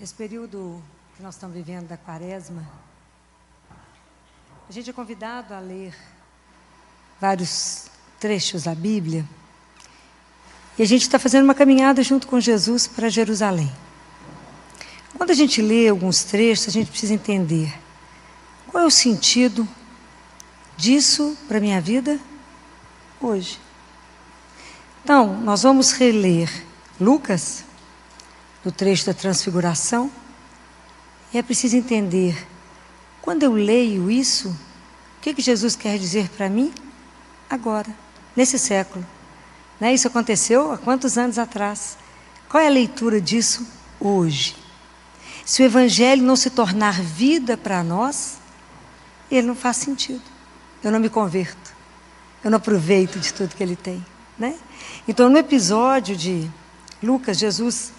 Esse período que nós estamos vivendo da Quaresma, a gente é convidado a ler vários trechos da Bíblia e a gente está fazendo uma caminhada junto com Jesus para Jerusalém. Quando a gente lê alguns trechos, a gente precisa entender qual é o sentido disso para a minha vida hoje. Então, nós vamos reler Lucas, do trecho da Transfiguração, e é preciso entender, quando eu leio isso, o que Jesus quer dizer para mim agora, nesse século. Né? Isso aconteceu há quantos anos atrás? Qual é a leitura disso hoje? Se o Evangelho não se tornar vida para nós, ele não faz sentido. Eu não me converto. Eu não aproveito de tudo que ele tem. Né? Então, no episódio de Lucas, Jesus,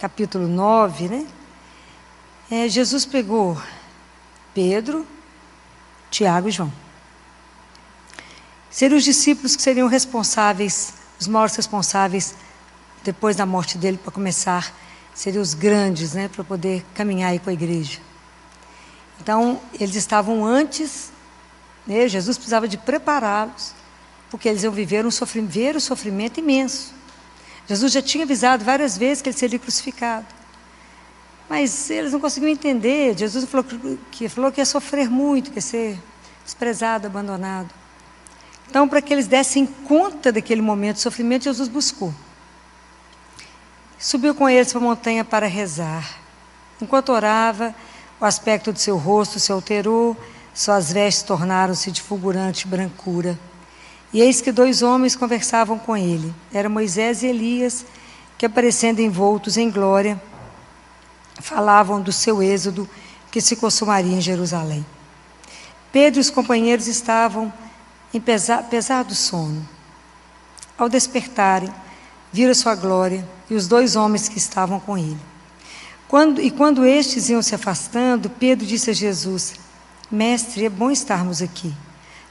capítulo 9, né? Jesus pegou Pedro, Tiago e João. Seriam os discípulos que seriam responsáveis, os maiores responsáveis, depois da morte dele, para começar, seriam os grandes, né? Para poder caminhar aí com a igreja. Então, eles estavam antes, né? Jesus precisava de prepará-los, porque eles iam ver o sofrimento imenso. Jesus já tinha avisado várias vezes que ele seria crucificado. Mas eles não conseguiam entender. Jesus falou que ia sofrer muito, que ia ser desprezado, abandonado. Então, para que eles dessem conta daquele momento de sofrimento, Jesus buscou. Subiu com eles para a montanha para rezar. Enquanto orava, o aspecto do seu rosto se alterou, suas vestes tornaram-se de fulgurante brancura. E eis que 2 homens conversavam com ele. Eram Moisés e Elias, que aparecendo envoltos em glória, falavam do seu êxodo que se consumaria em Jerusalém. Pedro e os companheiros estavam em pesado sono. Ao despertarem, viram sua glória e os 2 homens que estavam com ele. Quando estes iam se afastando, Pedro disse a Jesus: Mestre, é bom estarmos aqui.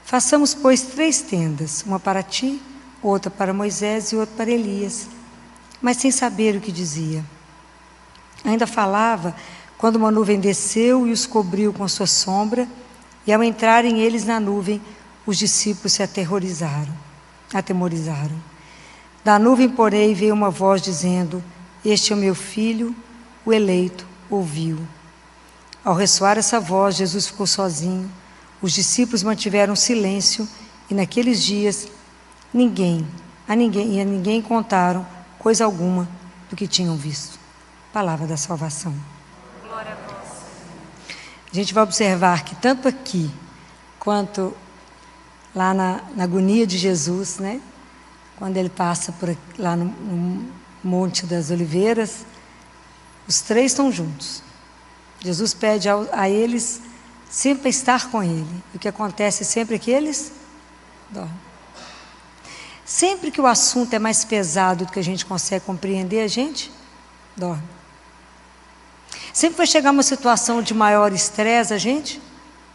Façamos, pois, 3 tendas, uma para ti, outra para Moisés e outra para Elias. Mas sem saber o que dizia. Ainda falava quando uma nuvem desceu e os cobriu com sua sombra, e ao entrarem eles na nuvem, os discípulos se atemorizaram. Da nuvem, porém, veio uma voz dizendo: Este é o meu filho, o eleito, ouviu. Ao ressoar essa voz, Jesus ficou sozinho. Os discípulos mantiveram silêncio e naqueles dias a ninguém contaram coisa alguma do que tinham visto. Palavra da salvação. Glória a vós. A gente vai observar que tanto aqui quanto lá na agonia de Jesus, né? Quando ele passa lá no Monte das Oliveiras, os 3 estão juntos. Jesus pede a eles sempre estar com ele. O que acontece sempre é que eles dormem. Sempre que o assunto é mais pesado do que a gente consegue compreender, a gente dorme. Sempre que vai chegar uma situação de maior estresse, a gente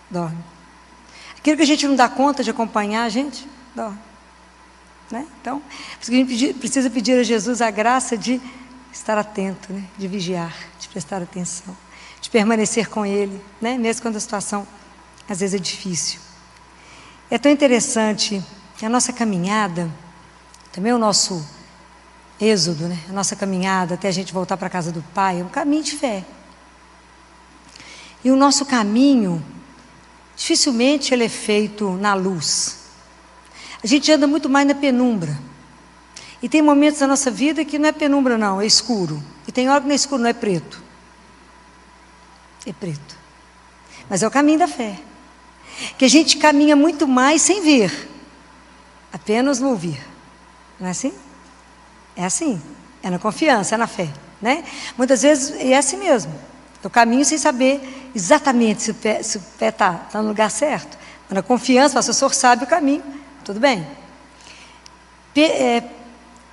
dorme. Aquilo que a gente não dá conta de acompanhar, a gente dorme. Né? Então, por isso que a gente precisa pedir a Jesus a graça de estar atento, né? De vigiar, de prestar atenção, de permanecer com Ele, né? Mesmo quando a situação às vezes é difícil. É tão interessante que a nossa caminhada, também o nosso êxodo, né? A nossa caminhada até a gente voltar para a casa do Pai, é um caminho de fé. E o nosso caminho, dificilmente ele é feito na luz. A gente anda muito mais na penumbra. E tem momentos da nossa vida que não é penumbra não, é escuro. E tem hora que não é escuro, não é preto. É preto. Mas é o caminho da fé. Que a gente caminha muito mais sem ver, apenas no ouvir. Não é assim? É assim. É na confiança, é na fé. Né? Muitas vezes é assim mesmo. Eu caminho sem saber exatamente se o pé está no lugar certo. Mas na confiança, o senhor sabe o caminho. Tudo bem?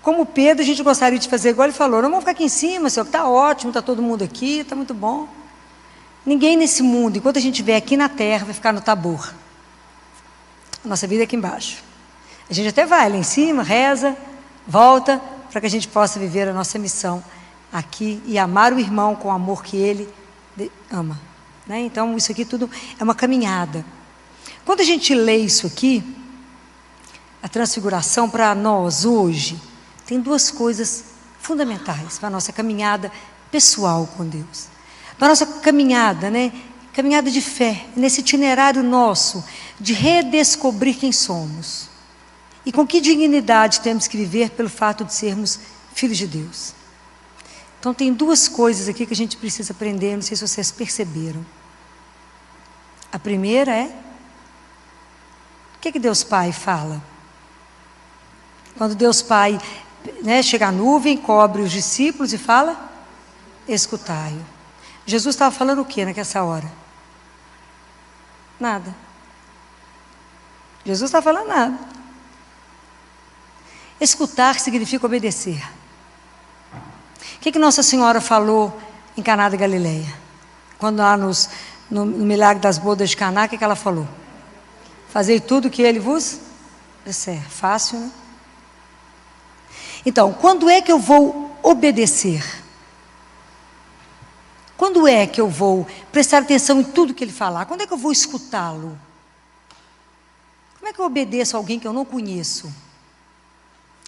Como Pedro, a gente gostaria de fazer igual ele falou: não vamos ficar aqui em cima, senhor, que está ótimo, está todo mundo aqui, está muito bom. Ninguém nesse mundo, enquanto a gente estiver aqui na terra, vai ficar no Tabor. A nossa vida é aqui embaixo. A gente até vai lá em cima, reza, volta, para que a gente possa viver a nossa missão aqui e amar o irmão com o amor que ele ama, né? Então isso aqui tudo é uma caminhada. Quando a gente lê isso aqui, a transfiguração para nós hoje tem duas coisas fundamentais para a nossa caminhada pessoal com Deus, para a nossa caminhada, né? Caminhada de fé, nesse itinerário nosso de redescobrir quem somos e com que dignidade temos que viver pelo fato de sermos filhos de Deus. Então tem duas coisas aqui que a gente precisa aprender, não sei se vocês perceberam. A primeira é, o que Deus Pai fala? Quando Deus Pai, né, chega a nuvem, cobre os discípulos e fala, escutai-o. Jesus estava falando o que naquela hora? Nada. Jesus estava falando nada. Escutar significa obedecer. O que Nossa Senhora falou em Caná da Galileia? Quando lá no milagre das bodas de Caná, o que ela falou? Fazei tudo o que ele vos disser. Fácil, né? Então, quando é que eu vou obedecer? Quando é que eu vou prestar atenção em tudo que ele falar? Quando é que eu vou escutá-lo? Como é que eu obedeço a alguém que eu não conheço?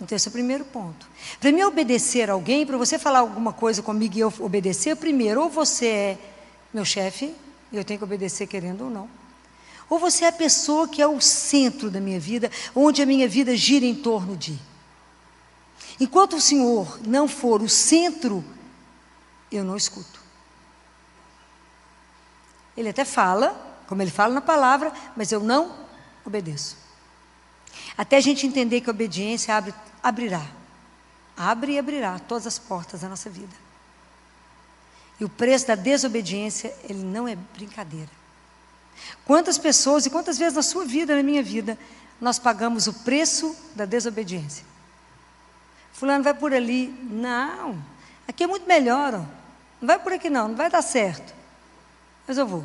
Então esse é o primeiro ponto. Para mim obedecer a alguém, para você falar alguma coisa comigo e eu obedecer, primeiro, ou você é meu chefe, e eu tenho que obedecer querendo ou não, ou você é a pessoa que é o centro da minha vida, onde a minha vida gira em torno de. Enquanto o Senhor não for o centro, eu não escuto. Ele até fala, como ele fala na palavra, mas eu não obedeço. Até a gente entender que a obediência abrirá. Abre e abrirá todas as portas da nossa vida. E o preço da desobediência, ele não é brincadeira. Quantas pessoas e quantas vezes na sua vida, na minha vida, nós pagamos o preço da desobediência? Fulano vai por ali. Não, aqui é muito melhor. Ó. Não vai por aqui não, não vai dar certo. Mas eu vou.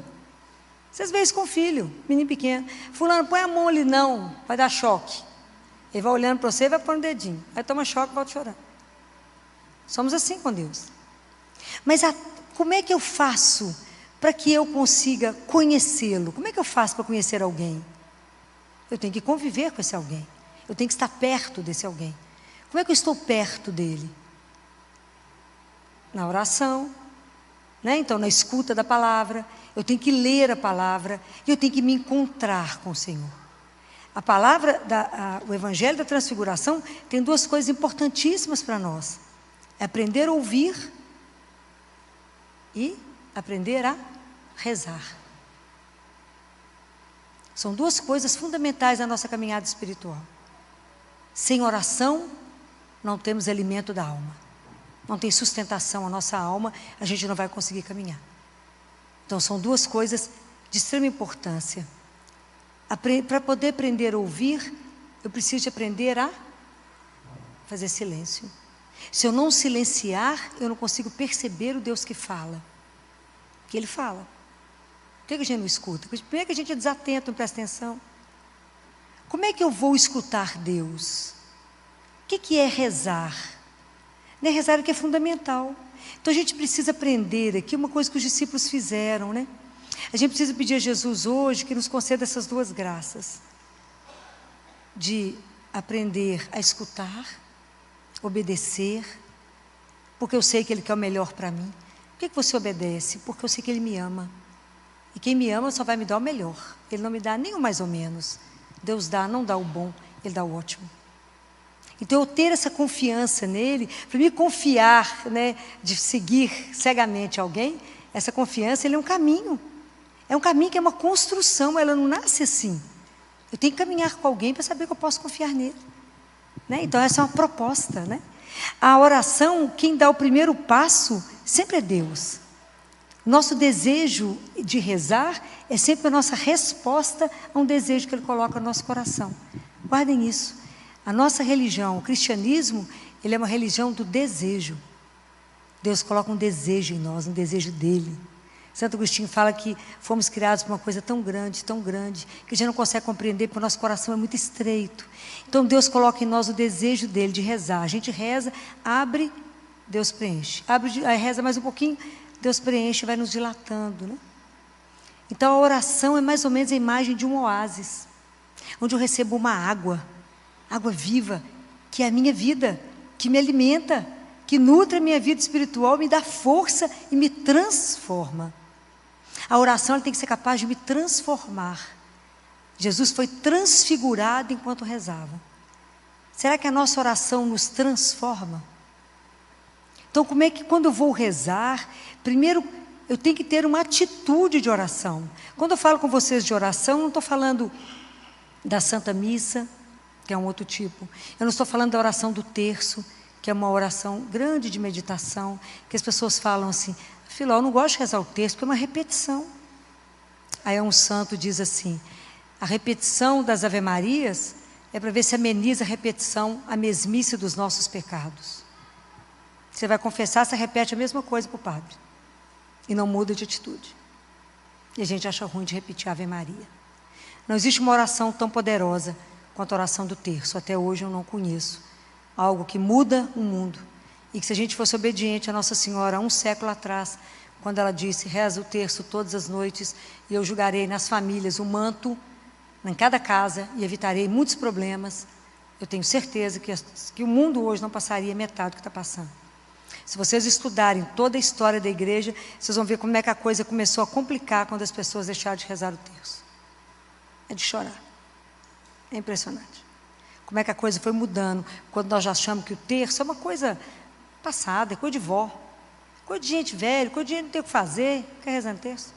Vocês veem isso com o filho, menino pequeno. Fulano, põe a mão ali, não, vai dar choque. Ele vai olhando para você e vai pôr um dedinho. Aí toma choque e volta chorando. Somos assim com Deus. Mas como é que eu faço para que eu consiga conhecê-lo? Como é que eu faço para conhecer alguém? Eu tenho que conviver com esse alguém. Eu tenho que estar perto desse alguém. Como é que eu estou perto dele? Na oração, né? Então na escuta da palavra. Eu tenho que ler a palavra e eu tenho que me encontrar com o Senhor. A palavra, o Evangelho da Transfiguração tem duas coisas importantíssimas para nós. É aprender a ouvir e aprender a rezar. São duas coisas fundamentais na nossa caminhada espiritual. Sem oração, não temos alimento da alma. Não tem sustentação a nossa alma, a gente não vai conseguir caminhar. Então, são duas coisas de extrema importância. Para poder aprender a ouvir, eu preciso de aprender a fazer silêncio. Se eu não silenciar, eu não consigo perceber o Deus que fala. Que Ele fala. Por que a gente não escuta? Por que a gente é desatento, não presta atenção? Como é que eu vou escutar Deus? O que é rezar? Não é rezar o que é fundamental. Então a gente precisa aprender aqui uma coisa que os discípulos fizeram, né? A gente precisa pedir a Jesus hoje que nos conceda essas duas graças. De aprender a escutar, obedecer, porque eu sei que Ele quer o melhor para mim. Por que você obedece? Porque eu sei que Ele me ama. E quem me ama só vai me dar o melhor. Ele não me dá nem o mais ou menos. Deus dá, não dá o bom, Ele dá o ótimo. Então, eu ter essa confiança nele, para me confiar, né, de seguir cegamente alguém, essa confiança, ele é um caminho. É um caminho que é uma construção, ela não nasce assim. Eu tenho que caminhar com alguém para saber que eu posso confiar nele. Né? Então, essa é uma proposta. Né? A oração, quem dá o primeiro passo, sempre é Deus. Nosso desejo de rezar é sempre a nossa resposta a um desejo que Ele coloca no nosso coração. Guardem isso. A nossa religião, o cristianismo, ele é uma religião do desejo. Deus coloca um desejo em nós, um desejo dEle. Santo Agostinho fala que fomos criados por uma coisa tão grande, que a gente não consegue compreender porque o nosso coração é muito estreito. Então Deus coloca em nós o desejo dEle de rezar. A gente reza, abre Deus preenche. Aí reza mais um pouquinho, Deus preenche, vai nos dilatando, né? Então a oração é mais ou menos a imagem de um oásis, onde eu recebo uma água viva, que é a minha vida, que me alimenta, que nutre a minha vida espiritual, me dá força e me transforma. A oração ela tem que ser capaz de me transformar. Jesus foi transfigurado enquanto rezava. Será que a nossa oração nos transforma? Então, como é que quando eu vou rezar, primeiro eu tenho que ter uma atitude de oração. Quando eu falo com vocês de oração, não estou falando da Santa Missa, que é um outro tipo. Eu não estou falando da oração do terço, que é uma oração grande de meditação, que as pessoas falam assim, Filó, eu não gosto de rezar o terço, porque é uma repetição. Aí um santo diz assim, a repetição das Ave-Marias é para ver se ameniza a repetição, a mesmice dos nossos pecados. Você vai confessar, você repete a mesma coisa para o padre. E não muda de atitude. E a gente acha ruim de repetir a Ave Maria. Não existe uma oração tão poderosa quanto a oração do terço. Até hoje eu não conheço algo que muda o mundo. E que se a gente fosse obediente a Nossa Senhora, há um século atrás, quando ela disse, reza o terço todas as noites, e eu julgarei nas famílias o manto, em cada casa, e evitarei muitos problemas, eu tenho certeza que o mundo hoje não passaria metade do que está passando. Se vocês estudarem toda a história da igreja, vocês vão ver como é que a coisa começou a complicar quando as pessoas deixaram de rezar o terço. É de chorar. É impressionante. Como é que a coisa foi mudando, quando nós já achamos que o terço é uma coisa passada, é coisa de vó, coisa de gente velha, coisa de gente que não tem o que fazer, quer rezar no terço.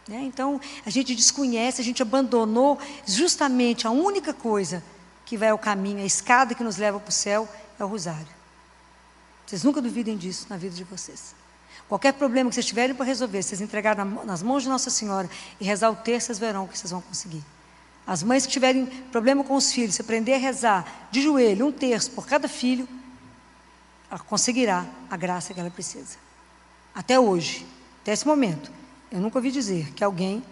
Então, a gente desconhece, a gente abandonou justamente a única coisa que vai ao caminho, a escada que nos leva para o céu, é o rosário. Vocês nunca duvidem disso na vida de vocês. Qualquer problema que vocês tiverem para resolver, vocês entregarem nas mãos de Nossa Senhora e rezar o terço, vocês verão o que vocês vão conseguir. As mães que tiverem problema com os filhos, se aprender a rezar de joelho, um terço por cada filho, ela conseguirá a graça que ela precisa. Até hoje, até esse momento, eu nunca ouvi dizer que alguém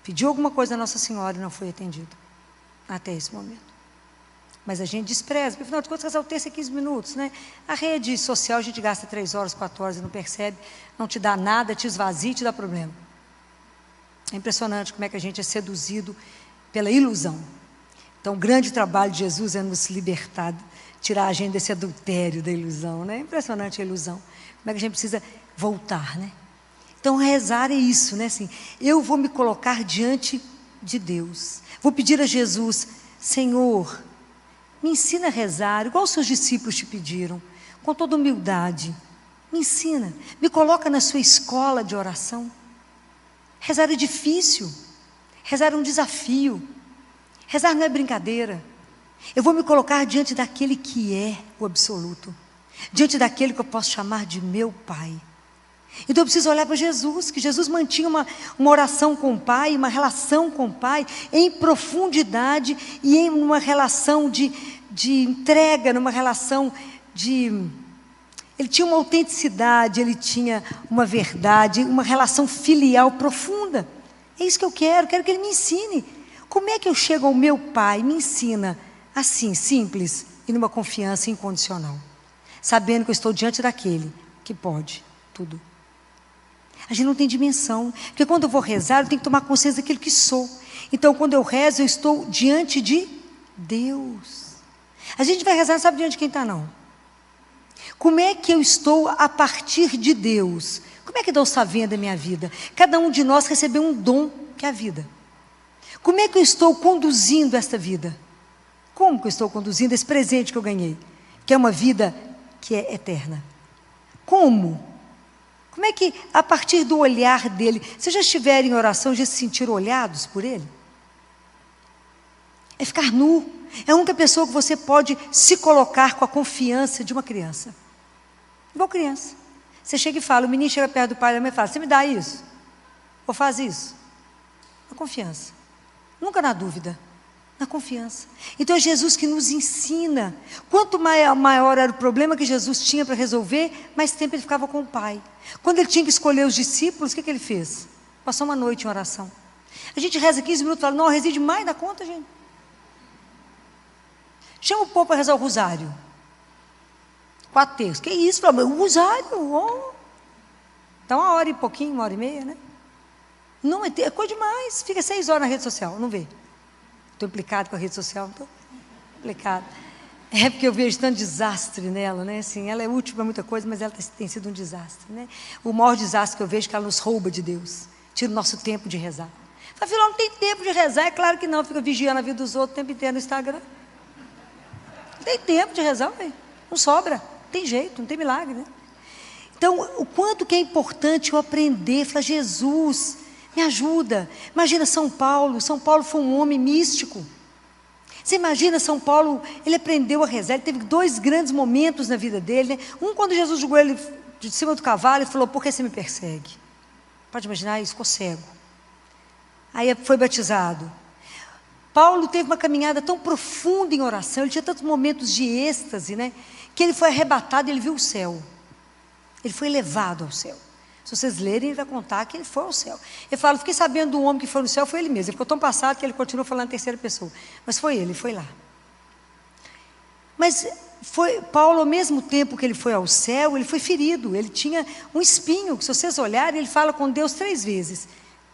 pediu alguma coisa a Nossa Senhora e não foi atendido. Até esse momento. Mas a gente despreza, porque afinal de contas, rezar o terço é 15 minutos, né? A rede social a gente gasta 3 horas, 4 horas e não percebe, não te dá nada, te esvazia e te dá problema. É impressionante como é que a gente é seduzido pela ilusão. Então, o grande trabalho de Jesus é nos libertar, tirar a gente desse adultério da ilusão, né? É impressionante a ilusão. Como é que a gente precisa voltar, né? Então, rezar é isso, né? Assim, eu vou me colocar diante de Deus. Vou pedir a Jesus, Senhor, me ensina a rezar, igual os seus discípulos te pediram, com toda humildade. Me ensina, me coloca na sua escola de oração. Rezar é difícil, rezar é um desafio, rezar não é brincadeira. Eu vou me colocar diante daquele que é o absoluto, diante daquele que eu posso chamar de meu Pai. Então eu preciso olhar para Jesus, que Jesus mantinha uma oração com o Pai, uma relação com o Pai, em profundidade e em uma relação de entrega, numa relação de... Ele tinha uma autenticidade, ele tinha uma verdade, uma relação filial profunda. É isso que eu quero que ele me ensine. Como é que eu chego ao meu Pai? Me ensina assim, simples e numa confiança incondicional, sabendo que eu estou diante daquele que pode tudo. A gente não tem dimensão, porque quando eu vou rezar, eu tenho que tomar consciência daquilo que sou. Então, quando eu rezo, eu estou diante de Deus. A gente vai rezar, não sabe diante de quem está, não. Como é que eu estou a partir de Deus? Como é que Deus está vendo a minha vida? Cada um de nós recebeu um dom, que é a vida. Como é que eu estou conduzindo esta vida? Como que eu estou conduzindo esse presente que eu ganhei? Que é uma vida que é eterna. Como? Como é que, a partir do olhar dele, vocês já estiverem em oração, já se sentiram olhados por ele? É ficar nu. É a única pessoa que você pode se colocar com a confiança de uma criança. Igual criança. Você chega e fala, o menino chega perto do pai e da mãe e fala, você me dá isso? Ou faz isso? Na confiança. Nunca na dúvida. Na confiança. Então é Jesus que nos ensina. Quanto maior era o problema que Jesus tinha para resolver, mais tempo ele ficava com o Pai. Quando ele tinha que escolher os discípulos, o que ele fez? Passou uma noite em oração. A gente reza 15 minutos e fala, não, reside mais da conta, gente. Chama o povo para rezar o rosário. 4 terços. Que isso, o rosário? Oh. Dá 1 hora e pouquinho, 1 hora e meia, né? Não, é coisa demais. Fica 6 horas na rede social, não vê. Estou implicado com a rede social, não estou implicado. É porque eu vejo tanto desastre nela, né? Assim, ela é útil para muita coisa, mas ela tem sido um desastre, né? O maior desastre que eu vejo é que ela nos rouba de Deus. Tira o nosso tempo de rezar. Fala, filho, não tem tempo de rezar. É claro que não, fica vigiando a vida dos outros o tempo inteiro no Instagram. Não tem tempo de rezar, véio. Não sobra. Não tem jeito, não tem milagre, né? Então, o quanto que é importante eu aprender. Falar, Jesus, me ajuda. Imagina São Paulo. São Paulo foi um homem místico. Você imagina São Paulo, ele aprendeu a rezar. Ele teve 2 grandes momentos na vida dele, né? Um, quando Jesus jogou ele de cima do cavalo e falou, por que você me persegue? Pode imaginar isso? Ficou cego. Aí foi batizado. Paulo teve uma caminhada tão profunda em oração, ele tinha tantos momentos de êxtase, né? Que ele foi arrebatado e ele viu o céu. Ele foi levado ao céu. Se vocês lerem, ele vai contar que ele foi ao céu. Ele fala, fiquei sabendo do homem que foi no céu, foi ele mesmo. Ele ficou tão passado que ele continuou falando em terceira pessoa. Mas foi ele foi lá. Mas Paulo, ao mesmo tempo que ele foi ao céu, ele foi ferido. Ele tinha um espinho, que se vocês olharem, ele fala com Deus 3 vezes,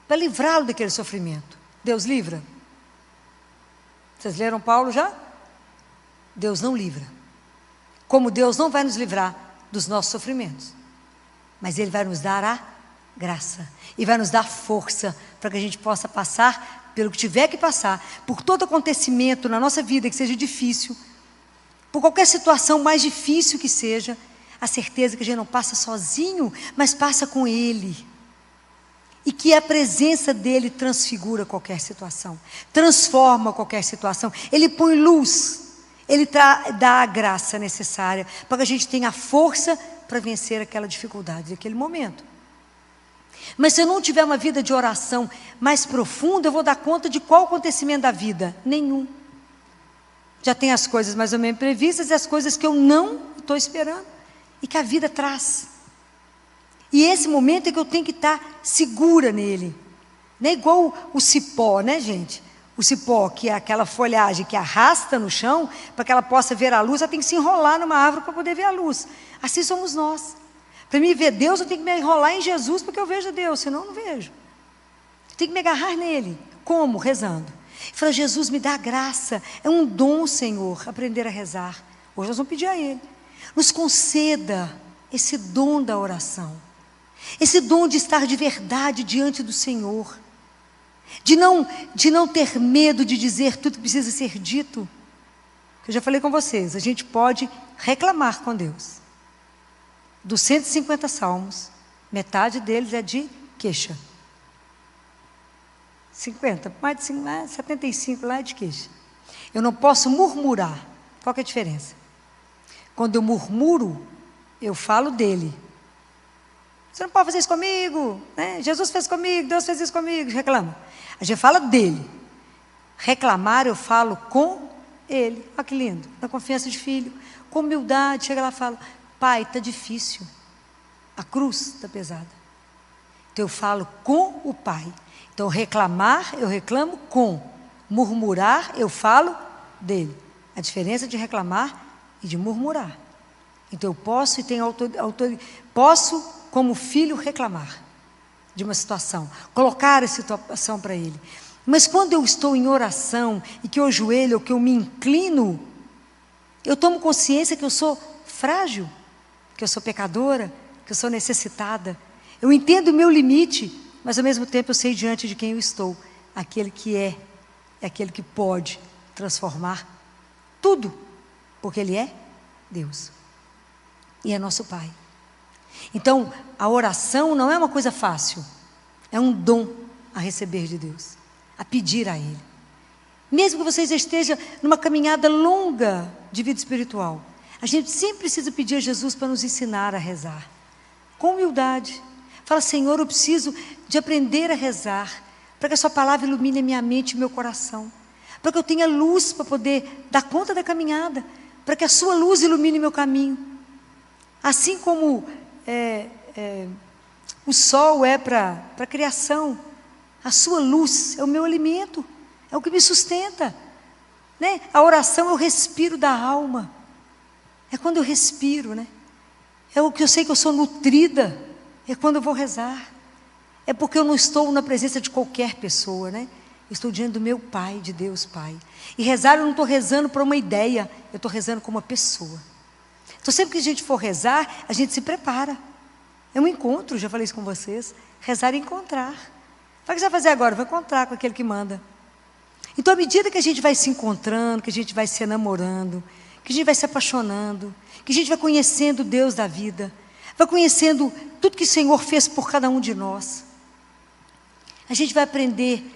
para livrá-lo daquele sofrimento. Deus livra? Vocês leram Paulo já? Deus não livra. Como Deus não vai nos livrar dos nossos sofrimentos. Mas Ele vai nos dar a graça. E vai nos dar força para que a gente possa passar pelo que tiver que passar. Por todo acontecimento na nossa vida que seja difícil. Por qualquer situação mais difícil que seja. A certeza que a gente não passa sozinho, mas passa com Ele. E que a presença dEle transfigura qualquer situação. Transforma qualquer situação. Ele põe luz. Ele dá a graça necessária para que a gente tenha a força para vencer aquela dificuldade, aquele momento. Mas se eu não tiver uma vida de oração mais profunda, eu vou dar conta de qual acontecimento da vida? Nenhum. Já tem as coisas mais ou menos previstas e as coisas que eu não estou esperando e que a vida traz. E esse momento é que eu tenho que estar segura nele. Não é igual o cipó, né, gente? O cipó, que é aquela folhagem que arrasta no chão, para que ela possa ver a luz, ela tem que se enrolar numa árvore para poder ver a luz. Assim somos nós. Para mim ver Deus, eu tenho que me enrolar em Jesus, porque eu vejo Deus, senão eu não vejo. Eu tenho que me agarrar nele. Como? Rezando. Fala, Jesus, me dá graça. É um dom, Senhor, aprender a rezar. Hoje nós vamos pedir a Ele. Nos conceda esse dom da oração. Esse dom de estar de verdade diante do Senhor. De não ter medo de dizer tudo que precisa ser dito. Eu já falei com vocês, a gente pode reclamar com Deus. Dos 150 salmos, metade deles é de queixa. 50, mais de 75 lá é de queixa. Eu não posso murmurar. Qual que é a diferença? Quando eu murmuro, eu falo dele. Você não pode fazer isso comigo, né? Jesus fez comigo, Deus fez isso comigo, reclama. A gente fala dele. Reclamar, eu falo com ele. Olha que lindo, na confiança de filho, com humildade, chega lá e fala, pai, está difícil, a cruz está pesada. Então eu falo com o pai. Então reclamar, eu reclamo com. Murmurar, eu falo dele. A diferença de reclamar e de murmurar. Então eu posso e tenho autoridade, posso como filho reclamar de uma situação, colocar a situação para ele. Mas quando eu estou em oração e que eu ajoelho ou que eu me inclino, eu tomo consciência que eu sou frágil, que eu sou pecadora, que eu sou necessitada. Eu entendo o meu limite, mas ao mesmo tempo eu sei diante de quem eu estou, aquele que é aquele que pode transformar tudo, porque Ele é Deus e é nosso Pai. Então, a oração não é uma coisa fácil, é um dom a receber de Deus, a pedir a Ele. Mesmo que você esteja numa caminhada longa de vida espiritual, a gente sempre precisa pedir a Jesus para nos ensinar a rezar, com humildade. Fala, Senhor, eu preciso de aprender a rezar, para que a Sua palavra ilumine a minha mente e o meu coração, para que eu tenha luz para poder dar conta da caminhada, para que a Sua luz ilumine meu caminho. Assim como o sol é para a criação, a Sua luz é o meu alimento, é o que me sustenta, né? A oração é o respiro da alma. É quando eu respiro, né? É o que eu sei que eu sou nutrida. É quando eu vou rezar. É porque eu não estou na presença de qualquer pessoa, né? Eu estou diante do meu Pai, de Deus Pai. E rezar, eu não estou rezando por uma ideia, eu estou rezando com uma pessoa. Então, sempre que a gente for rezar, a gente se prepara. É um encontro, já falei isso com vocês. Rezar e encontrar. O que você vai fazer agora? Vai encontrar com aquele que manda. Então, à medida que a gente vai se encontrando, que a gente vai se enamorando, que a gente vai se apaixonando, que a gente vai conhecendo Deus da vida, vai conhecendo tudo que o Senhor fez por cada um de nós, a gente vai aprender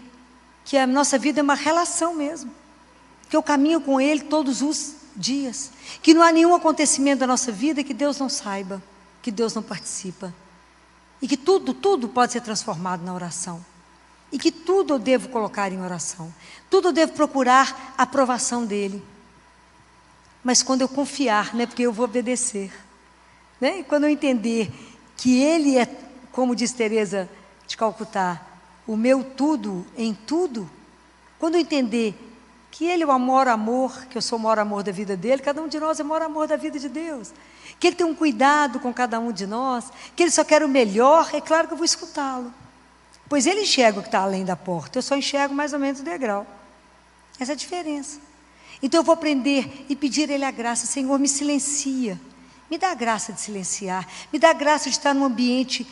que a nossa vida é uma relação mesmo, que eu caminho com Ele todos os dias, que não há nenhum acontecimento da nossa vida que Deus não saiba, que Deus não participa, e que tudo pode ser transformado na oração, e que tudo eu devo colocar em oração, tudo eu devo procurar a aprovação dEle, mas quando eu confiar, né, porque eu vou obedecer, né, e quando eu entender que Ele é, como diz Teresa de Calcutá, o meu tudo em tudo, quando eu entender que Ele é o maior amor, que eu sou o maior amor da vida dEle, cada um de nós é o maior amor da vida de Deus, que Ele tem um cuidado com cada um de nós, que Ele só quer o melhor, é claro que eu vou escutá-lo, pois Ele enxerga o que está além da porta, eu só enxergo mais ou menos o degrau, essa é a diferença. Então eu vou aprender e pedir a Ele a graça, Senhor, me silencia, me dá a graça de silenciar, me dá a graça de estar num ambiente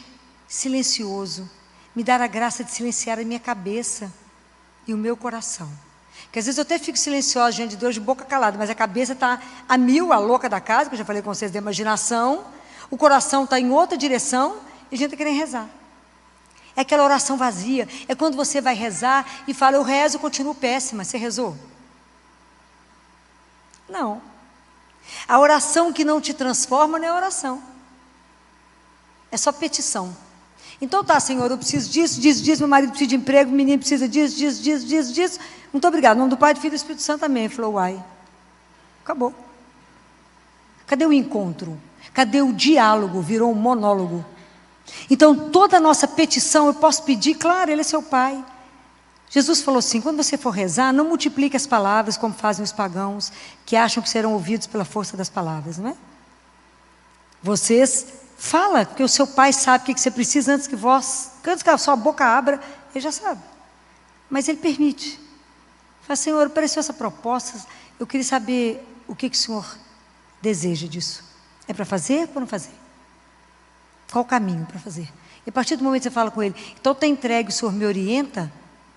silencioso, me dá a graça de silenciar a minha cabeça e o meu coração, porque às vezes eu até fico silenciosa diante de Deus de boca calada, mas a cabeça está a mil, a louca da casa, que eu já falei com vocês da imaginação, o coração está em outra direção e a gente está querendo rezar. É aquela oração vazia, é quando você vai rezar e fala, eu rezo e continuo péssima. Você rezou? Não. A oração que não te transforma não é oração, é só petição. Então tá, Senhor, eu preciso disso, meu marido precisa de emprego, o menino precisa disso. Muito obrigado, em nome do Pai, do Filho e do Espírito Santo, amém. Ele falou, uai, acabou. Cadê o encontro? Cadê o diálogo? Virou um monólogo. Então toda a nossa petição eu posso pedir, claro, Ele é seu Pai. Jesus falou assim, quando você for rezar, não multiplique as palavras como fazem os pagãos, que acham que serão ouvidos pela força das palavras, não é? Vocês fala, porque o seu Pai sabe o que você precisa antes que a sua boca abra, Ele já sabe. Mas Ele permite. Fala, Senhor, apareceu essa proposta, eu queria saber o que o Senhor deseja disso. É para fazer ou para não fazer? Qual o caminho para fazer? E a partir do momento que você fala com Ele, então está entregue, o Senhor me orienta,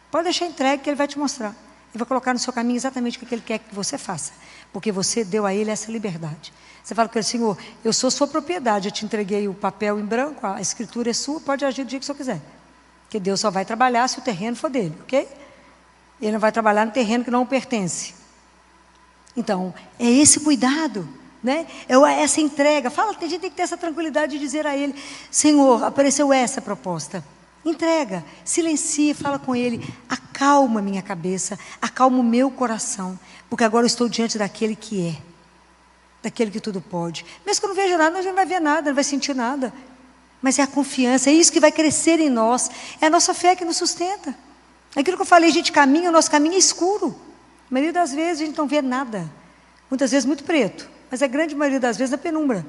pode deixar entregue que Ele vai te mostrar. Ele vai colocar no seu caminho exatamente o que Ele quer que você faça, porque você deu a Ele essa liberdade. Você fala com Ele, Senhor, eu sou sua propriedade, eu te entreguei o papel em branco, a escritura é sua, pode agir do dia que o Senhor quiser. Porque Deus só vai trabalhar se o terreno for dele, ok? Ele não vai trabalhar no terreno que não pertence. Então, é esse cuidado, né? É essa entrega. Fala, a gente tem que ter essa tranquilidade de dizer a Ele, Senhor, apareceu essa proposta. Entrega, silencia, fala com Ele, acalma a minha cabeça, acalma o meu coração, porque agora eu estou diante daquele que é, daquele que tudo pode. Mesmo que eu não veja nada, a gente não vai ver nada, não vai sentir nada, mas é a confiança, é isso que vai crescer em nós, é a nossa fé que nos sustenta. Aquilo que eu falei, a gente caminha, o nosso caminho é escuro, a maioria das vezes a gente não vê nada, muitas vezes muito preto, mas a grande maioria das vezes na penumbra.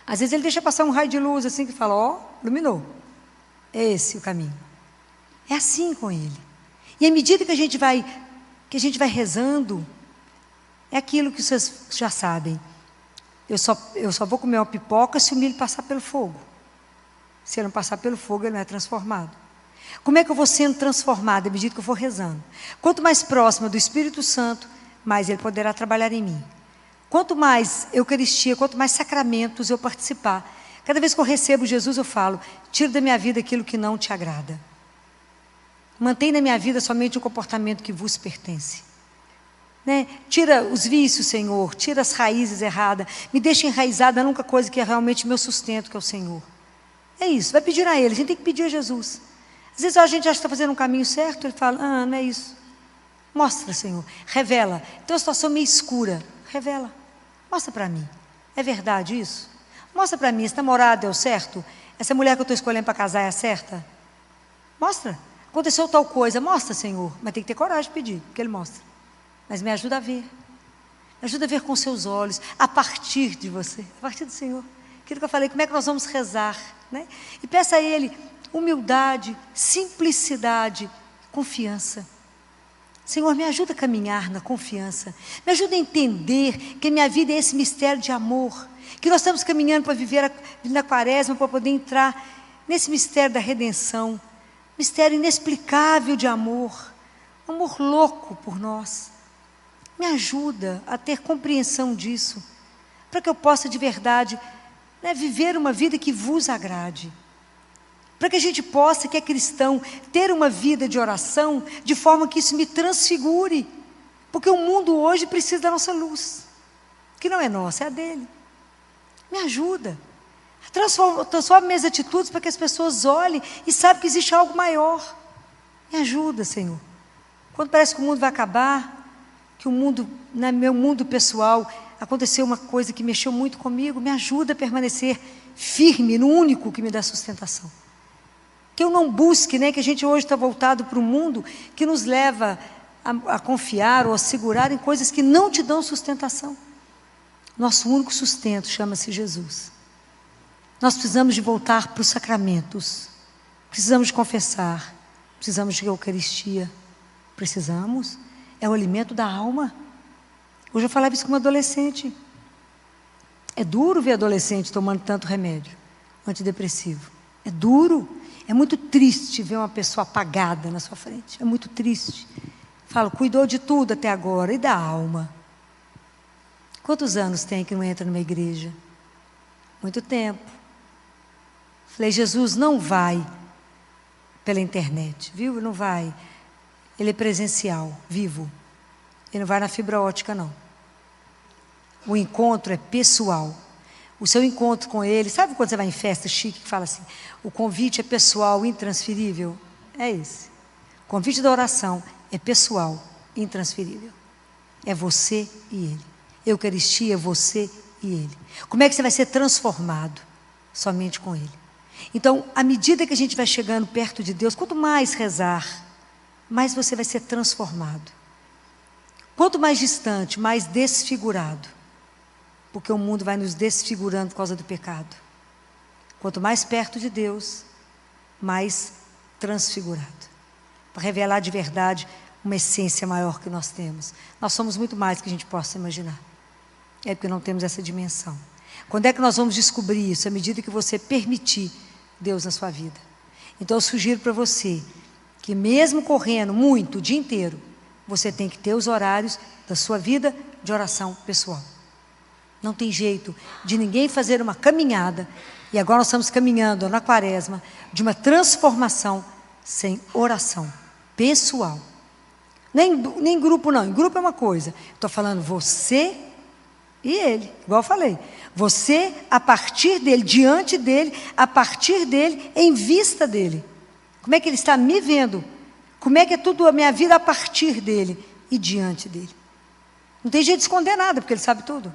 Às vezes Ele deixa passar um raio de luz assim que fala, ó, iluminou. É esse o caminho. É assim com Ele. E à medida que a gente vai rezando, é aquilo que vocês já sabem. Eu só vou comer uma pipoca se o milho passar pelo fogo. Se ele não passar pelo fogo, ele não é transformado. Como é que eu vou sendo transformada à medida que eu for rezando? Quanto mais próxima do Espírito Santo, mais Ele poderá trabalhar em mim. Quanto mais Eucaristia, quanto mais sacramentos eu participar, cada vez que eu recebo Jesus, eu falo, tira da minha vida aquilo que não te agrada. Mantém na minha vida somente um comportamento que vos pertence. Né? Tira os vícios, Senhor, tira as raízes erradas, me deixa enraizada nunca coisa que é realmente meu sustento, que é o Senhor. É isso, vai pedir a Ele, a gente tem que pedir a Jesus. Às vezes a gente acha que está fazendo um caminho certo, Ele fala, não é isso. Mostra, Senhor, revela. Tem uma situação meio escura, revela. Mostra para mim, é verdade isso? Mostra para mim, esse namorado é o certo? Essa mulher que eu estou escolhendo para casar é a certa? Mostra. Aconteceu tal coisa, mostra, Senhor. Mas tem que ter coragem de pedir, porque Ele mostra. Mas me ajuda a ver. Me ajuda a ver com seus olhos, a partir de você, a partir do Senhor. Aquilo que eu falei, como é que nós vamos rezar, né? E peça a Ele humildade, simplicidade, confiança. Senhor, me ajuda a caminhar na confiança. Me ajuda a entender que a minha vida é esse mistério de amor. Que nós estamos caminhando para viver na quaresma, para poder entrar nesse mistério da redenção. Mistério inexplicável de amor. Amor louco por nós. Me ajuda a ter compreensão disso. Para que eu possa de verdade, né, viver uma vida que vos agrade. Para que a gente possa, que é cristão, ter uma vida de oração, de forma que isso me transfigure. Porque o mundo hoje precisa da nossa luz. Que não é nossa, é a dele. Me ajuda. Transforma minhas atitudes para que as pessoas olhem e saibam que existe algo maior. Me ajuda, Senhor. Quando parece que o mundo vai acabar, que o mundo, no meu mundo pessoal, aconteceu uma coisa que mexeu muito comigo, me ajuda a permanecer firme no único que me dá sustentação. Que eu não busque, né, que a gente hoje está voltado para o mundo que nos leva a confiar ou a segurar em coisas que não te dão sustentação. Nosso único sustento chama-se Jesus. Nós precisamos de voltar para os sacramentos, precisamos de confessar, precisamos de Eucaristia, precisamos, é o alimento da alma. Hoje eu falava isso com uma adolescente. É duro ver adolescente tomando tanto remédio antidepressivo, é duro. É muito triste ver uma pessoa apagada na sua frente. É muito triste. Falo, cuidou de tudo até agora. E da alma? Quantos anos tem que não entra numa igreja? Muito tempo. Falei, Jesus não vai pela internet, viu? Não vai. Ele é presencial, vivo. Ele não vai na fibra ótica, não. O encontro é pessoal. O seu encontro com Ele, sabe quando você vai em festa chique que fala assim, o convite é pessoal, intransferível? É esse. O convite da oração é pessoal, intransferível. É você e Ele. Eucaristia é você e Ele. Como é que você vai ser transformado? Somente com Ele. Então, à medida que a gente vai chegando perto de Deus, quanto mais rezar, mais você vai ser transformado. Quanto mais distante, mais desfigurado. Porque o mundo vai nos desfigurando por causa do pecado. Quanto mais perto de Deus, mais transfigurado. Para revelar de verdade uma essência maior que nós temos. Nós somos muito mais do que a gente possa imaginar. É porque não temos essa dimensão. Quando é que nós vamos descobrir isso? À medida que você permitir Deus na sua vida. Então eu sugiro para você que mesmo correndo muito o dia inteiro, você tem que ter os horários da sua vida de oração pessoal. Não tem jeito de ninguém fazer uma caminhada, e agora nós estamos caminhando na quaresma, de uma transformação sem oração pessoal. Nem grupo não, em grupo é uma coisa. Estou falando você e ele, igual eu falei. Você a partir dele, diante dele, a partir dele, em vista dele. Como é que ele está me vendo? Como é que é tudo a minha vida a partir dele e diante dele? Não tem jeito de esconder nada, porque ele sabe tudo.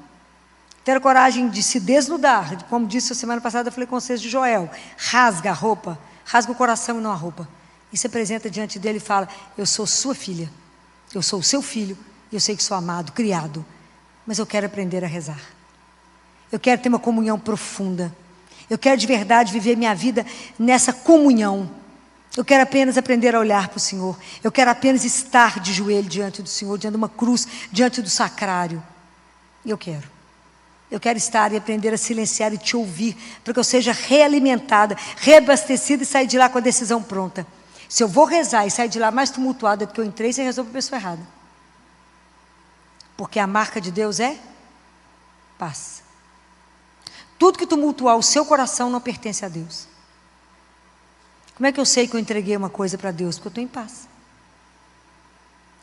Ter a coragem de se desnudar, como disse a semana passada, eu falei com vocês de Joel, rasga a roupa, rasga o coração e não a roupa, e se apresenta diante dele e fala, eu sou sua filha, eu sou o seu filho, eu sei que sou amado, criado, mas eu quero aprender a rezar, eu quero ter uma comunhão profunda, eu quero de verdade viver minha vida nessa comunhão, eu quero apenas aprender a olhar para o Senhor, eu quero apenas estar de joelho diante do Senhor, diante de uma cruz, diante do sacrário, eu quero estar e aprender a silenciar e te ouvir, para que eu seja realimentada, reabastecida e sair de lá com a decisão pronta. Se eu vou rezar e sair de lá mais tumultuada do que eu entrei, você rezou para a pessoa errada. Porque a marca de Deus é paz. Tudo que tumultuar o seu coração não pertence a Deus. Como é que eu sei que eu entreguei uma coisa para Deus? Porque eu estou em paz.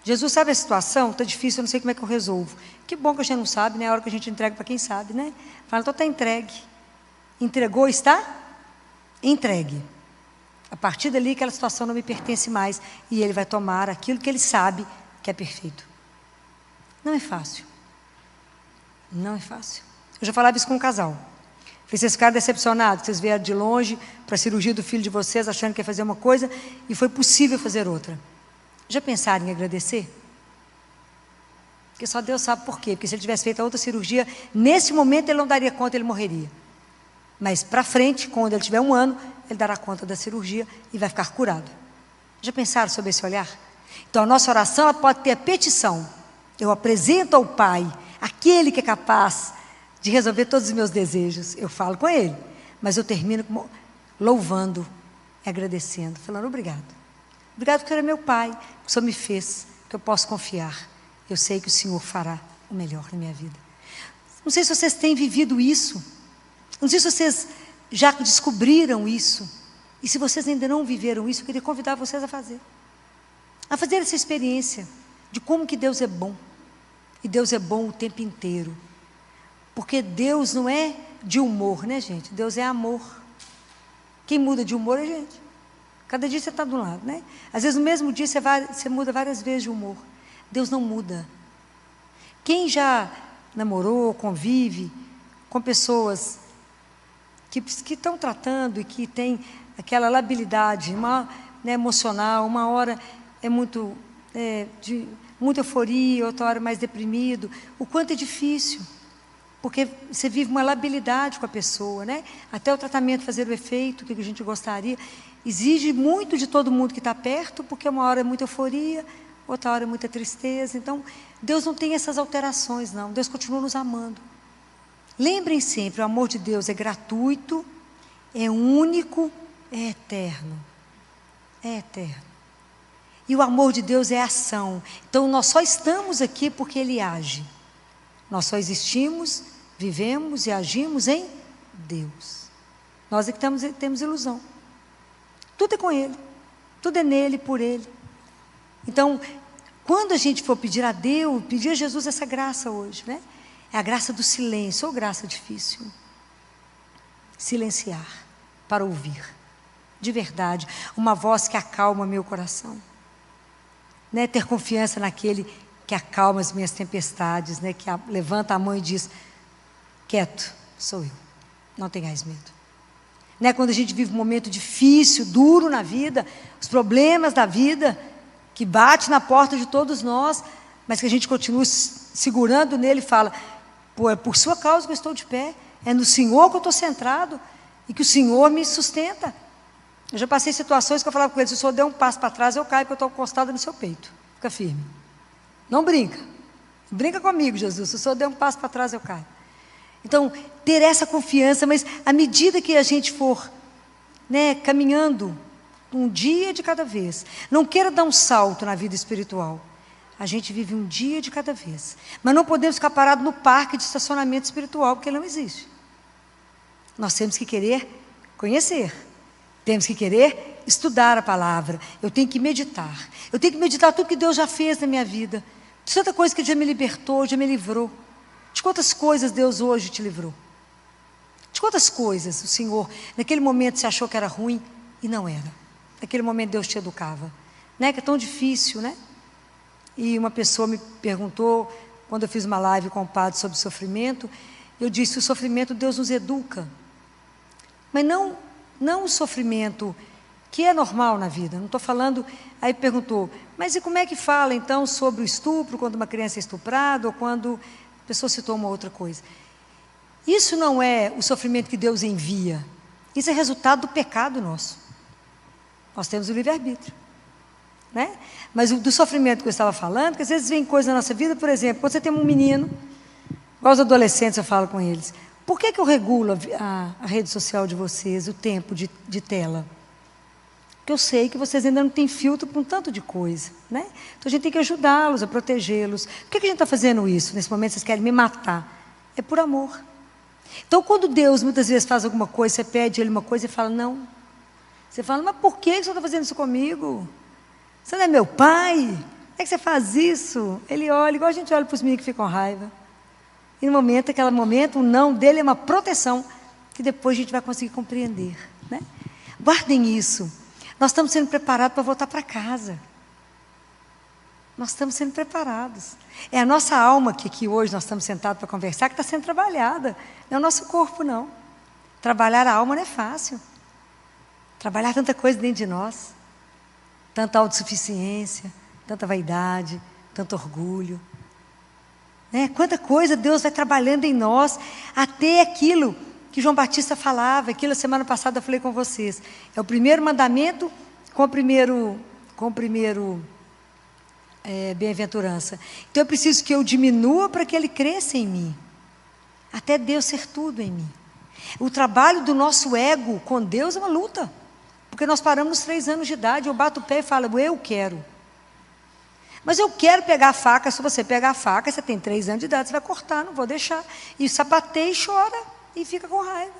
Jesus sabe a situação, está difícil, eu não sei como é que eu resolvo. Que bom que a gente não sabe, né? É a hora que a gente entrega para quem sabe, né? Fala, então está entregue. Entregou, está? Entregue. A partir dali, aquela situação não me pertence mais. E ele vai tomar aquilo que ele sabe que é perfeito. Não é fácil. Não é fácil. Eu já falava isso com um casal. Falei, vocês ficaram decepcionados, vocês vieram de longe para a cirurgia do filho de vocês, achando que ia fazer uma coisa, e foi possível fazer outra. Já pensaram em agradecer? Porque só Deus sabe por quê. Porque se ele tivesse feito a outra cirurgia, nesse momento ele não daria conta, ele morreria. Mas para frente, quando ele tiver 1 ano, ele dará conta da cirurgia e vai ficar curado. Já pensaram sobre esse olhar? Então a nossa oração, ela pode ter a petição. Eu apresento ao Pai, aquele que é capaz de resolver todos os meus desejos. Eu falo com Ele, mas eu termino louvando e agradecendo, falando obrigado. Obrigado porque Ele é meu Pai, que o Senhor me fez, que eu posso confiar. Eu sei que o Senhor fará o melhor na minha vida. Não sei se vocês têm vivido isso. Não sei se vocês já descobriram isso. E se vocês ainda não viveram isso, eu queria convidar vocês a fazer essa experiência de como que Deus é bom. E Deus é bom o tempo inteiro. Porque Deus não é de humor, né, gente? Deus é amor. Quem muda de humor é gente. Cada dia você está de um lado, né? Às vezes no mesmo dia você muda várias vezes de humor. Deus não muda. Quem já namorou, convive com pessoas que estão tratando e que tem aquela labilidade emocional, uma hora é muito de muita euforia, outra hora mais deprimido, o quanto é difícil, porque você vive uma labilidade com a pessoa, né? Até o tratamento fazer o efeito que a gente gostaria, exige muito de todo mundo que está perto, porque uma hora é muita euforia, outra hora é muita tristeza. Então, Deus não tem essas alterações, não. Deus continua nos amando. Lembrem sempre, o amor de Deus é gratuito, é único, é eterno. É eterno. E o amor de Deus é ação. Então, nós só estamos aqui porque Ele age. Nós só existimos, vivemos e agimos em Deus. Nós é que temos ilusão. Tudo é com Ele. Tudo é nele, por Ele. Então, quando a gente for pedir a Deus, pedir a Jesus essa graça hoje, né? É a graça do silêncio, ou graça difícil. Silenciar, para ouvir. De verdade, uma voz que acalma meu coração. Né? Ter confiança naquele que acalma as minhas tempestades, né? Que levanta a mão e diz, quieto, sou eu, não tenhais medo. Né? Quando a gente vive um momento difícil, duro na vida, os problemas da vida, que bate na porta de todos nós, mas que a gente continua segurando nele e fala, pô, é por sua causa que eu estou de pé, é no Senhor que eu estou centrado, e que o Senhor me sustenta. Eu já passei situações que eu falava com ele, se o Senhor der um passo para trás, eu caio, porque eu estou encostada no seu peito. Fica firme. Não brinca. Brinca comigo, Jesus. Se o Senhor der um passo para trás, eu caio. Então, ter essa confiança, mas à medida que a gente for, né, caminhando, um dia de cada vez, não queira dar um salto na vida espiritual. A gente vive um dia de cada vez. Mas não podemos ficar parados no parque de estacionamento espiritual, porque ele não existe. Nós temos que querer conhecer. Temos que querer estudar a palavra. Eu tenho que meditar. Eu tenho que meditar tudo que Deus já fez na minha vida. De tanta coisa que Ele já me libertou, já me livrou. De quantas coisas Deus hoje te livrou. De quantas coisas o Senhor, naquele momento você achou que era ruim e não era. Naquele momento Deus te educava. Né? Que é tão difícil, né? E uma pessoa me perguntou, quando eu fiz uma live com o padre sobre sofrimento, eu disse, o sofrimento Deus nos educa. Mas não o sofrimento que é normal na vida, não estou falando. Aí perguntou, mas e como é que fala então sobre o estupro, quando uma criança é estuprada, ou quando a pessoa se toma outra coisa? Isso não é o sofrimento que Deus envia, isso é resultado do pecado nosso. Nós temos o livre-arbítrio, né? Mas do sofrimento que eu estava falando, que às vezes vem coisa na nossa vida, por exemplo, quando você tem um menino, igual os adolescentes eu falo com eles, por que eu regulo a rede social de vocês, o tempo de tela? Porque eu sei que vocês ainda não têm filtro para um tanto de coisa, né? Então a gente tem que ajudá-los, a protegê-los. Por que a gente está fazendo isso? Nesse momento vocês querem me matar. É por amor. Então quando Deus muitas vezes faz alguma coisa, você pede Ele uma coisa e fala, não. Você fala, mas por que o Senhor está fazendo isso comigo? Você não é meu pai? Por que você faz isso? Ele olha, igual a gente olha para os meninos que ficam com raiva. E no momento, aquele momento, o não dele é uma proteção, que depois a gente vai conseguir compreender, né? Guardem isso. Nós estamos sendo preparados para voltar para casa. Nós estamos sendo preparados. É a nossa alma que aqui hoje nós estamos sentados para conversar, que está sendo trabalhada. Não é o nosso corpo, não. Trabalhar a alma não é fácil. Trabalhar tanta coisa dentro de nós. Tanta autossuficiência, tanta vaidade, tanto orgulho. né? Quanta coisa Deus vai trabalhando em nós, até aquilo que João Batista falava, aquilo a semana passada eu falei com vocês. É o primeiro mandamento com o primeiro bem-aventurança. Então eu preciso que eu diminua para que Ele cresça em mim, até Deus ser tudo em mim. O trabalho do nosso ego com Deus é uma luta, porque nós paramos nos 3 anos de idade, eu bato o pé e falo, eu quero. Mas eu quero pegar a faca. Se você pegar a faca, você tem 3 anos de idade, você vai cortar, não vou deixar. E sapateia e chora, e fica com raiva.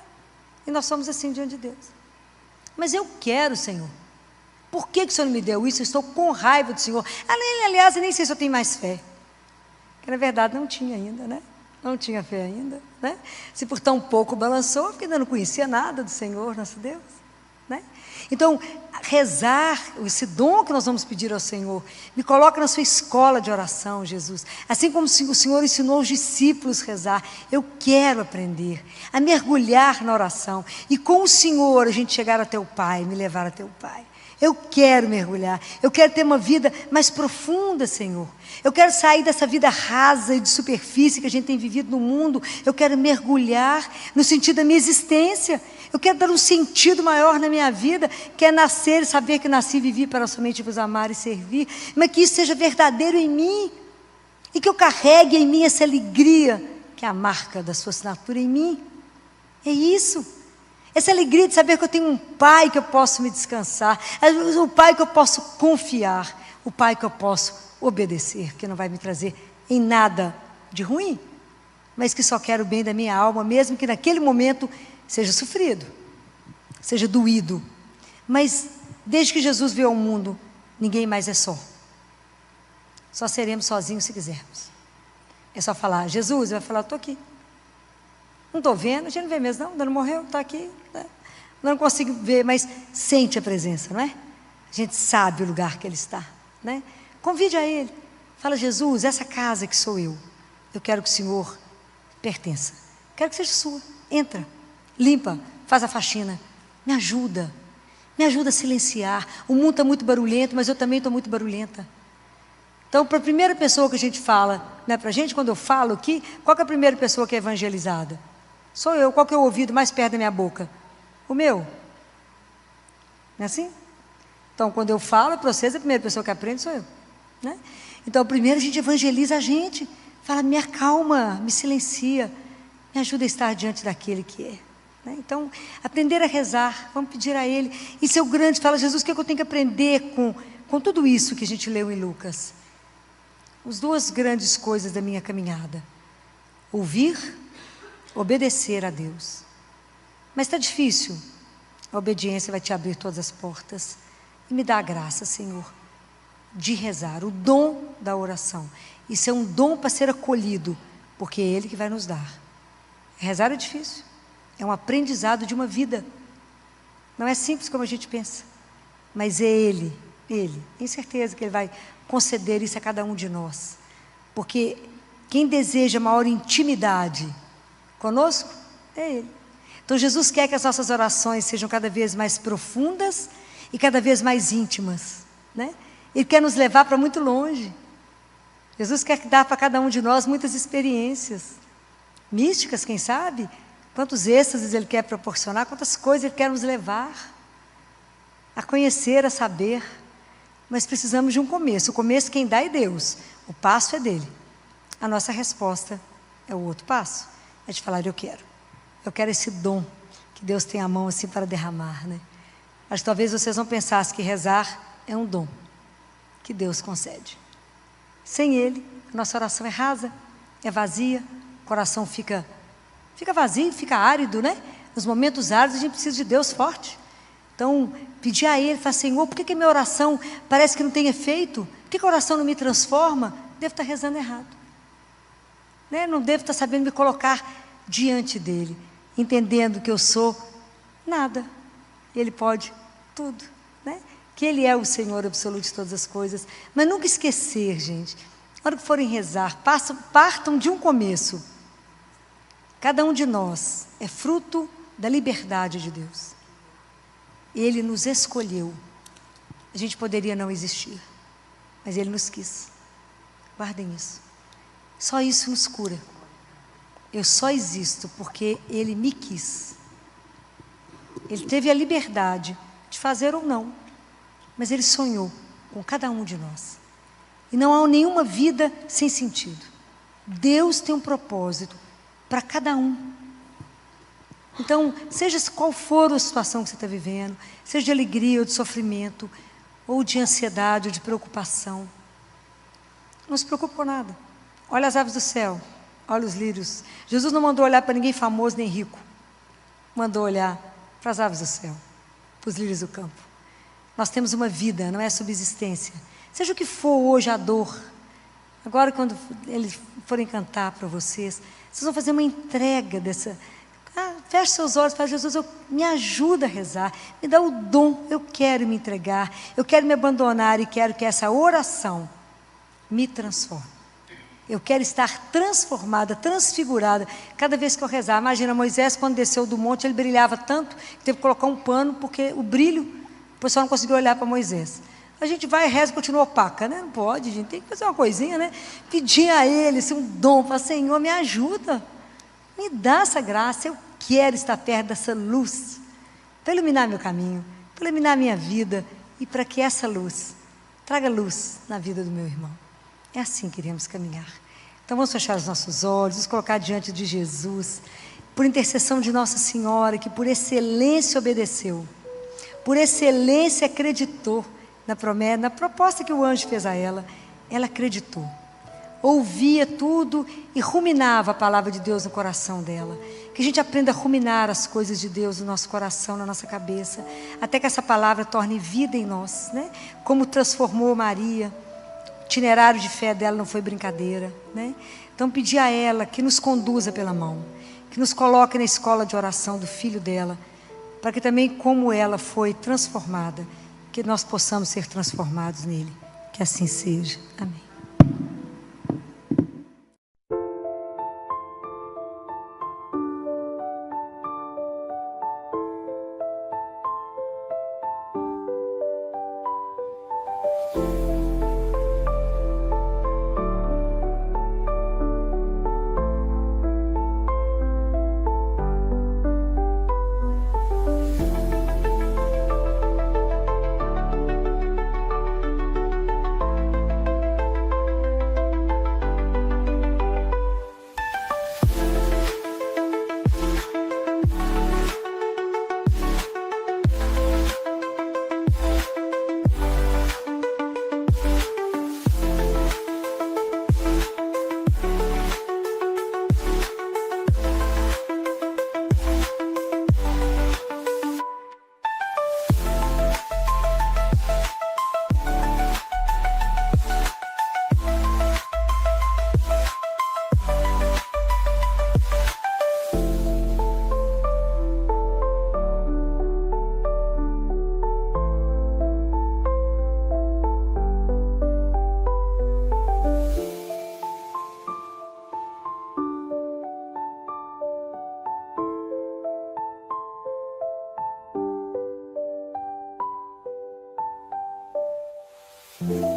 E nós somos assim diante de Deus. Mas eu quero, Senhor. Por que o Senhor não me deu isso? Eu estou com raiva do Senhor. Aliás, eu nem sei se eu tenho mais fé. Porque na verdade não tinha ainda, né? Não tinha fé ainda, né? Se por tão pouco balançou, porque ainda não conhecia nada do Senhor, nosso Deus, né? Então, rezar, esse dom que nós vamos pedir ao Senhor, me coloca na sua escola de oração, Jesus. Assim como o Senhor ensinou os discípulos a rezar, eu quero aprender a mergulhar na oração. E com o Senhor a gente chegar até o Pai, me levar até o Pai. Eu quero mergulhar, eu quero ter uma vida mais profunda, Senhor. Eu quero sair dessa vida rasa e de superfície que a gente tem vivido no mundo. Eu quero mergulhar no sentido da minha existência. Eu quero dar um sentido maior na minha vida, que é nascer e saber que nasci e vivi para somente vos amar e servir. Mas que isso seja verdadeiro em mim. E que eu carregue em mim essa alegria, que é a marca da sua assinatura em mim. É isso. Essa alegria de saber que eu tenho um Pai que eu posso me descansar, um Pai que eu posso confiar, o Pai que eu posso obedecer, que não vai me trazer em nada de ruim, mas que só quer o bem da minha alma, mesmo que naquele momento seja sofrido, seja doído. Mas desde que Jesus veio ao mundo, ninguém mais é só. Só seremos sozinhos se quisermos. É só falar, Jesus, vai falar, estou aqui. Não estou vendo, a gente não vê mesmo, não, ainda não morreu, está aqui, né? Não consigo ver, mas sente a presença, não é? A gente sabe o lugar que Ele está, né? Convide a Ele, fala, Jesus, essa casa que sou eu quero que o Senhor pertença, quero que seja sua, entra, limpa, faz a faxina, me ajuda a silenciar. O mundo está muito barulhento, mas eu também estou muito barulhenta. Então, para a primeira pessoa que a gente fala, né, para a gente, quando eu falo aqui, qual que é a primeira pessoa que é evangelizada? Sou eu. Qual que é o ouvido mais perto da minha boca? O meu. Não é assim? Então, quando eu falo para vocês, a primeira pessoa que aprende sou eu, né? Então, primeiro a gente evangeliza a gente. Fala, me acalma, me silencia, me ajuda a estar diante daquele que é, né? Então, aprender a rezar, vamos pedir a Ele. Isso é o grande, fala, Jesus, o que eu tenho que aprender com tudo isso que a gente leu em Lucas? As 2 grandes coisas da minha caminhada: ouvir, obedecer a Deus. Mas está difícil. A obediência vai te abrir todas as portas. E me dá a graça, Senhor, de rezar, o dom da oração. Isso é um dom para ser acolhido, porque é Ele que vai nos dar. Rezar é difícil, é um aprendizado de uma vida. Não é simples como a gente pensa, mas é Ele, tenho certeza que Ele vai conceder isso a cada um de nós, porque quem deseja maior intimidade conosco é Ele. Então Jesus quer que as nossas orações sejam cada vez mais profundas e cada vez mais íntimas, né? Ele quer nos levar para muito longe. Jesus quer dar para cada um de nós muitas experiências místicas, quem sabe? Quantos êxtases Ele quer proporcionar, quantas coisas Ele quer nos levar a conhecer, a saber. Mas precisamos de um começo. O começo quem dá é Deus, o passo é dele. A nossa resposta é o outro passo, é de falar, eu quero esse dom que Deus tem a mão assim para derramar, né? Acho que talvez vocês não pensassem que rezar é um dom que Deus concede. Sem Ele, a nossa oração é rasa, é vazia, o coração fica vazio, fica árido, né? Nos momentos áridos a gente precisa de Deus forte. Então, pedir a Ele, falar, Senhor, por que a minha oração parece que não tem efeito? Por que a oração não me transforma? Devo estar rezando errado, né? Não devo estar sabendo me colocar diante dEle, entendendo que eu sou nada, e Ele pode tudo, né? Que Ele é o Senhor absoluto de todas as coisas. Mas nunca esquecer, gente, na hora que forem rezar, partam de um começo. Cada um de nós é fruto da liberdade de Deus. Ele nos escolheu. A gente poderia não existir, mas Ele nos quis. Guardem isso. Só isso nos cura. Eu só existo porque Ele me quis. Ele teve a liberdade de fazer ou não, mas Ele sonhou com cada um de nós. E não há nenhuma vida sem sentido. Deus tem um propósito para cada um. Então, seja qual for a situação que você está vivendo, seja de alegria ou de sofrimento, ou de ansiedade ou de preocupação, não se preocupe com nada. Olha as aves do céu, olha os lírios. Jesus não mandou olhar para ninguém famoso nem rico. Mandou olhar para as aves do céu, para os lírios do campo. Nós temos uma vida, não é subsistência. Seja o que for hoje a dor, agora quando eles forem cantar para vocês vão fazer uma entrega dessa... feche seus olhos e fala: Jesus, me ajuda a rezar, me dá o dom, eu quero me entregar, eu quero me abandonar e quero que essa oração me transforme. Eu quero estar transformada, transfigurada, cada vez que eu rezar. Imagina, Moisés, quando desceu do monte, ele brilhava tanto, que teve que colocar um pano, porque o brilho, o pessoal não conseguiu olhar para Moisés. A gente vai e reza e continua opaca, né? Não pode, gente, tem que fazer uma coisinha, né? Pedir a Ele, assim, um dom, falar: Senhor, me ajuda, me dá essa graça, eu quero estar perto dessa luz, para iluminar meu caminho, para iluminar minha vida, e para que essa luz traga luz na vida do meu irmão. É assim que queremos caminhar. Então vamos fechar os nossos olhos, nos colocar diante de Jesus, por intercessão de Nossa Senhora, que por excelência obedeceu, por excelência acreditou na promessa, na proposta que o anjo fez a ela. Ela acreditou, ouvia tudo e ruminava a palavra de Deus no coração dela. Que a gente aprenda a ruminar as coisas de Deus no nosso coração, na nossa cabeça, até que essa palavra torne vida em nós, né? Como transformou Maria. O itinerário de fé dela não foi brincadeira, né? Então pedir a ela que nos conduza pela mão, que nos coloque na escola de oração do filho dela, para que também, como ela foi transformada, que nós possamos ser transformados nele. Que assim seja. Amém. Música